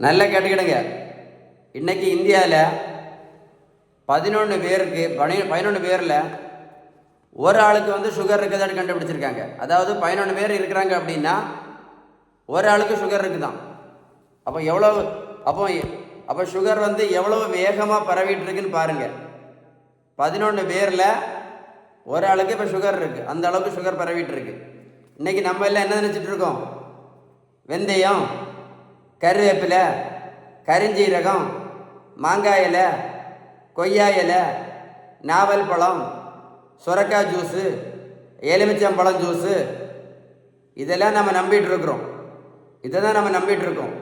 நல்லா கேட்டுக்கிடுங்க. இன்றைக்கி இந்தியாவில் 11 பேருக்கு 11 பேரில் ஒரு ஆளுக்கு சுகர் இருக்குதான்னு கண்டுபிடிச்சிருக்காங்க. அதாவது 11 பேர் இருக்கிறாங்க அப்படின்னா ஒரு ஆளுக்கு சுகர் இருக்குதான். அப்போ எவ்வளோ அப்போ சுகர் எவ்வளவு வேகமாக பரவிட்டு இருக்குன்னு பாருங்கள். 11 பேரில் ஒரு ஆளுக்கு இப்போ சுகர் இருக்குது. அந்த அளவுக்கு சுகர் பரவிட்டு இருக்கு. இன்றைக்கி நம்ம எல்லாம் என்ன நினச்சிட்டு இருக்கோம்? வெந்தயம், கருவேப்பிலை, கரிஞ்சீரகம், மாங்காய் இலை, கொய்யா இலை, நாவல் பழம், சுரக்காய் ஜூஸு, எலுமிச்சம்பழம் ஜூஸு, இதெல்லாம் நம்ம நம்பிட்டு இருக்கிறோம். இதை தான் நம்ம நம்பிட்டு இருக்கோம்.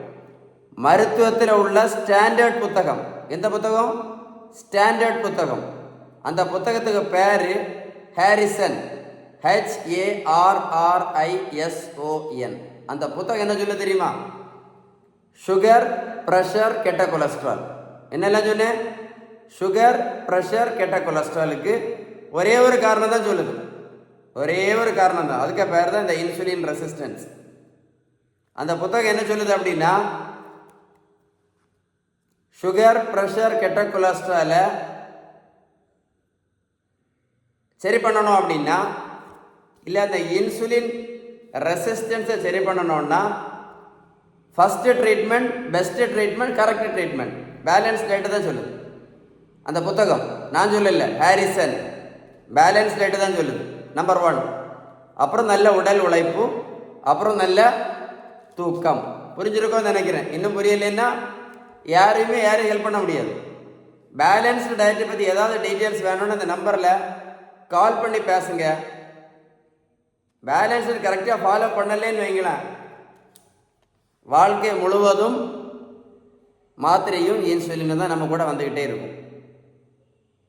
மருத்துவத்தில் உள்ள ஸ்டாண்டர்ட் புத்தகம், எந்த புத்தகம்? ஸ்டாண்டர்ட் புத்தகம். அந்த புத்தகத்துக்கு பேர் ஹாரிசன், HARRISON. அந்த புத்தகம் என்ன சொல்ல தெரியுமா? சுகர், ப்ரெஷர், கெட்ட கொலஸ்ட்ரால். என்னெல்லாம் சொன்னேன்? சுகர், ப்ரெஷர், கெட்ட கொலஸ்ட்ராலுக்கு ஒரே ஒரு காரணம் தான் சொல்லுது. ஒரே ஒரு காரணம் தான். அதுக்கு பேர் தான் இந்த இன்சுலின் ரெசிஸ்டன்ஸ். அந்த புத்தகம் என்ன சொல்லுது அப்படின்னா, சுகர், ப்ரெஷர், கெட்ட கொலஸ்ட்ராலை சரி பண்ணணும் அப்படின்னா, இல்லை அந்த இன்சுலின் ரெசிஸ்டன்ஸை சரி பண்ணணும்னா first treatment, best treatment, correct treatment, balance diet தான் சொல்லுது அந்த புத்தகம். நான் சொல்லல, ஹாரிசன் பேலன்ஸ் டயட்டு தான் சொல்லுது. நம்பர் 1. அப்புறம் நல்ல உடல் உழைப்பு, அப்புறம் நல்ல தூக்கம். புரிஞ்சிருக்கோன்னு நினைக்கிறேன். இன்னும் புரியலைன்னா யாரையும் ஹெல்ப் பண்ண முடியாது. பேலன்ஸ்டு டயட்டை பற்றி ஏதாவது டீட்டெயில்ஸ் வேணும்னு அந்த நம்பரில் கால் பண்ணி பேசுங்க. பேலன்ஸு கரெக்டாக ஃபாலோ பண்ணலேன்னு வைங்களேன், வாழ்க்கை முழுவதும் மாத்திரையும் இன்சுலினும் தான் நம்ம கூட வந்துக்கிட்டே இருக்கும்.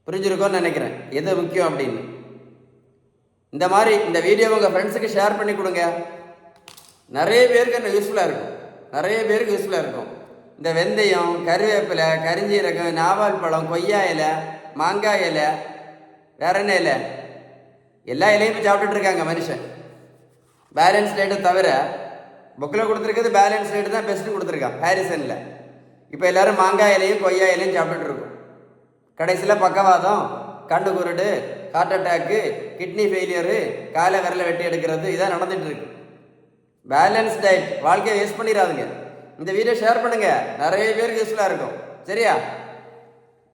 புரிஞ்சிருக்கோன்னு நினைக்கிறேன் எது முக்கியம் அப்படின்னு. இந்த மாதிரி இந்த வீடியோவை உங்கள் ஃப்ரெண்ட்ஸுக்கு ஷேர் பண்ணி கொடுங்க. நிறைய பேருக்கு என்ன யூஸ்ஃபுல்லாக இருக்கும். நிறைய பேருக்கு யூஸ்ஃபுல்லாக இருக்கும். இந்த வெந்தயம், கருவேப்பிலை, கரிஞ்சீரகம், நாவல் பழம், கொய்யா இலை, மாங்காய் இலை, வேற என்ன இலை, எல்லா இலையும் சாப்பிட்டுட்டு இருக்காங்க மனுஷன். பேலன்ஸ் டயட்டை தவிர புக்கில் கொடுத்துருக்கிறது பேலன்ஸ் டயட்டு தான் பெஸ்ட்டு கொடுத்துருக்கான் ஹாரிசனில். இப்போ எல்லோரும் மாங்காய் இலையும் கொய்யா இலையும் சாப்பிட்டுட்டு இருக்கோம். கடைசியில் பக்கவாதம், கண்ணு குருடு, ஹார்ட் அட்டாக்கு, கிட்னி ஃபெயிலியரு, காலை விரலை வெட்டி எடுக்கிறது, இதான் நடந்துட்டு இருக்கு. பேலன்ஸ் டயட் வாழ்க்கையை வேஸ்ட் பண்ணிடாதுங்க. இந்த வீடியோ ஷேர் பண்ணுங்கள், நிறைய பேருக்கு யூஸ்ஃபுல்லாக இருக்கும். சரியா?